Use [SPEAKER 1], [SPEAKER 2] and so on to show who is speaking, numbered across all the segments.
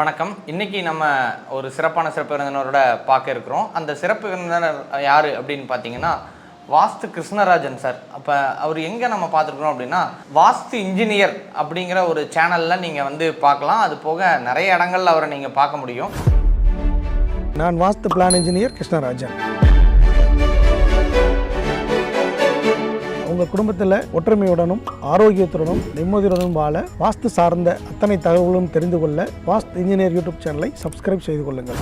[SPEAKER 1] வணக்கம். இன்னைக்கு நம்ம ஒரு சிறப்பான சிறப்பு விருந்தினரோட பார்க்க இருக்கிறோம். அந்த சிறப்பு விருந்தினர் யார் அப்படின்னு பார்த்தீங்கன்னா வாஸ்து கிருஷ்ணராஜன் சார். அப்போ அவர் எங்கே நம்ம பார்த்துருக்குறோம் அப்படின்னா வாஸ்து இன்ஜினியர் அப்படிங்கிற ஒரு சேனலில் நீங்கள் வந்து பார்க்கலாம். அது போக நிறைய இடங்கள்ல அவரை நீங்கள் பார்க்க முடியும்.
[SPEAKER 2] நான் வாஸ்து பிளான் இன்ஜினியர் கிருஷ்ணராஜன். உங்கள் குடும்பத்தில் ஒற்றுமையுடனும் ஆரோக்கியத்துடனும் நிம்மதியுடனும் வாழ வாஸ்து சார்ந்த அத்தனை தகவலும் தெரிந்து கொள்ள வாஸ்து இன்ஜினியர் யூடியூப் சேனலை சப்ஸ்கிரைப் செய்து கொள்ளுங்கள்.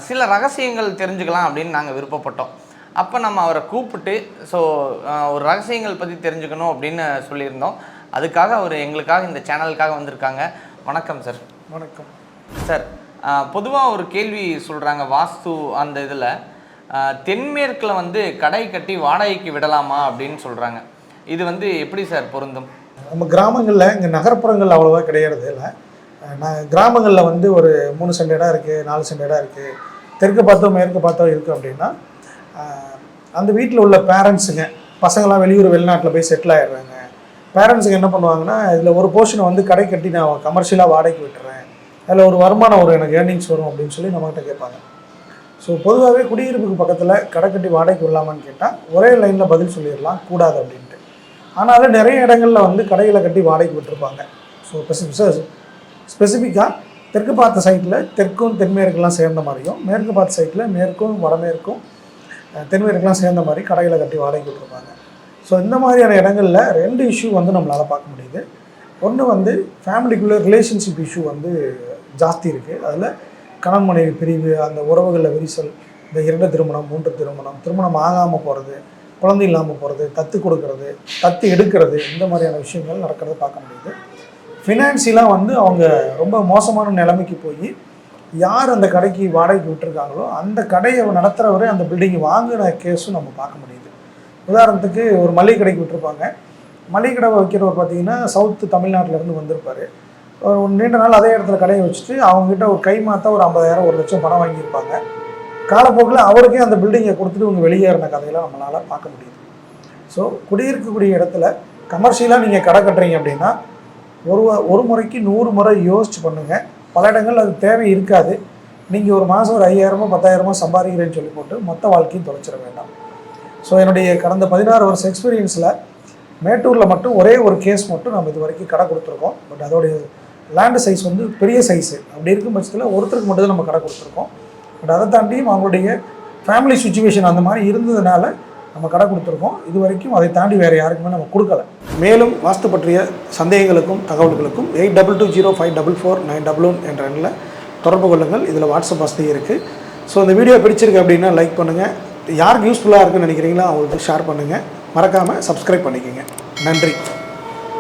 [SPEAKER 1] சில ரகசியங்கள் தெரிஞ்சுக்கலாம் அப்படின்னு நாங்கள் விருப்பப்பட்டோம். அப்போ நம்ம அவரை கூப்பிட்டு ஒரு ரகசியங்கள் பற்றி தெரிஞ்சுக்கணும் அப்படின்னு சொல்லியிருந்தோம். அதுக்காக அவர் எங்களுக்காக இந்த சேனலுக்காக வந்திருக்காங்க. வணக்கம் சார்.
[SPEAKER 2] வணக்கம்
[SPEAKER 1] சார். பொதுவாக ஒரு கேள்வி சொல்கிறாங்க வாஸ்து அந்த இதில் தென்மேற்கில் வந்து கடை கட்டி வாடகைக்கு விடலாமா அப்படின்னு சொல்கிறாங்க. இது வந்து எப்படி சார் பொருந்தும்?
[SPEAKER 2] நம்ம கிராமங்களில் இங்கே நகர்ப்புறங்கள் அவ்வளோவா கிடையாது. இல்லை, நான் கிராமங்களில் வந்து ஒரு 3 சென்ட் இடம் இருக்குது, 4 சென்ட் இடம் இருக்குது, தெற்கு பார்த்தோ மேற்கு பார்த்தோ இருக்குது அப்படின்னா அந்த வீட்டில் உள்ள பேரண்ட்ஸுங்க பசங்களாம் வெளிநாட்டில் போய் செட்டில் ஆகிடுறாங்க. பேரண்ட்ஸுங்க என்ன பண்ணுவாங்கன்னா இதில் ஒரு போர்ஷனை வந்து கடை கட்டி நான் கமர்ஷியலாக வாடகைக்கு விட்டுறேன், அதில் ஒரு வருமானம் எனக்கு ஏர்னிங்ஸ் வரும் அப்படின்னு சொல்லி நம்மகிட்ட கேட்பாங்க. ஸோ பொதுவாகவே குடியிருப்புக்கு பக்கத்தில் கடை கட்டி வாடகைக்கு விடலாமான்னு கேட்டால் ஒரே லைனில் பதில் சொல்லிடலாம், கூடாது அப்படின்ட்டு. ஆனாலும் நிறைய இடங்களில் வந்து கடைகளை கட்டி வாடகைக்கு விட்டுருப்பாங்க. ஸோ ஸ்பெசிஃபிக்காக தெற்கு பார்த்த சைட்டில் தெற்கும் தென்மேற்கெல்லாம் சேர்ந்த மாதிரியும், மேற்கு பார்த்த சைட்டில் மேற்கும் வடமேற்கும் தென்மேற்கெல்லாம் சேர்ந்த மாதிரி கடைகளை கட்டி வாடகைக்கு விட்டுருப்பாங்க. ஸோ இந்த மாதிரியான இடங்களில் 2 இஷ்யூ வந்து நம்மளால் பார்க்க முடியுது. ஒன்று வந்து ஃபேமிலிக்குள்ளே ரிலேஷன்ஷிப் இஷ்யூ வந்து ஜாஸ்தி இருக்குது. அதில் கணவன் மனைவி பிரிவு, அந்த உறவுகளில் விரிசல், இந்த 2 திருமணம் 3 திருமணம் ஆகாமல் போகிறது, குழந்தை இல்லாமல் போகிறது, தத்து கொடுக்கறது, தத்து எடுக்கிறது, இந்த மாதிரியான விஷயங்கள் நடக்கிறத பார்க்க முடியுது. ஃபினான்ஷியலாக வந்து அவங்க ரொம்ப மோசமான நிலைமைக்கு போய் யார் அந்த கடைக்கு வாடகைக்கு விட்டுருக்காங்களோ அந்த கடையை நடத்துகிறவரே அந்த பில்டிங்கை வாங்கின கேஸும் நம்ம பார்க்க முடியுது. உதாரணத்துக்கு ஒரு மளிகை கடைக்கு விட்டுருப்பாங்க. மளிகை கடை வைக்கிறவர் பார்த்திங்கன்னா சவுத்து தமிழ்நாட்டிலேருந்து வந்திருப்பார். ஒரு நீண்ட நாள் அதே இடத்துல கடையை வச்சுட்டு அவங்ககிட்ட ஒரு கை மாற்ற ஒரு 50,000 1 லட்சம் பணம் வாங்கியிருப்பாங்க. காலப்போக்கில் அவருக்கே அந்த பில்டிங்கை கொடுத்துட்டு இவங்க வெளியேறின கதையெல்லாம் நம்மளால் பார்க்க முடியுது. ஸோ குடியிருக்கக்கூடிய இடத்துல கமர்ஷியலாக நீங்கள் கடை கட்டுறீங்க அப்படின்னா ஒரு முறைக்கு 100 முறை யோசிச்சு பண்ணுங்கள். பல இடங்கள் அது தேவை இருக்காது. நீங்கள் ஒரு மாதம் ஒரு 5,000 10,000 சம்பாதிக்கிறேன்னு சொல்லி போட்டு மொத்த வாழ்க்கையும் தொலைச்சிட வேண்டாம். ஸோ என்னுடைய கடந்த 16 வருஷ எக்ஸ்பீரியன்ஸில் மேட்டூரில் மட்டும் ஒரே ஒரு கேஸ் மட்டும் நம்ம இது வரைக்கும் கடை கொடுத்துருக்கோம். பட் அதோடைய லேண்டு சைஸ் வந்து பெரிய சைஸு. அப்படி இருக்கும் பட்சத்தில் ஒருத்தருக்கு மட்டும் தான் நம்ம கடை கொடுத்துருக்கோம். பட் அதை தாண்டியும் அவங்களுடைய ஃபேமிலி சுச்சுவேஷன் அந்த மாதிரி இருந்ததுனால நம்ம கடை கொடுத்துருக்கோம். இது வரைக்கும் அதை தாண்டி வேறு யாருக்குமே நம்ம கொடுக்கல. மேலும் வாஸ்து பற்றிய சந்தேகங்களுக்கும் தகவல்களுக்கும் 8220544911 என்ற எண்ணில் தொடர்பு கொள்ளுங்கள். இதில் வாட்ஸ்அப் வசதி இருக்குது. ஸோ இந்த வீடியோ பிடிச்சிருக்கு அப்படின்னா லைக் பண்ணுங்கள். யாருக்கு யூஸ்ஃபுல்லாக இருக்குன்னு நினைக்கிறீங்களோ அவங்களுக்கு ஷேர் பண்ணுங்கள். மறக்காமல் சப்ஸ்கிரைப் பண்ணிக்கோங்க. நன்றி.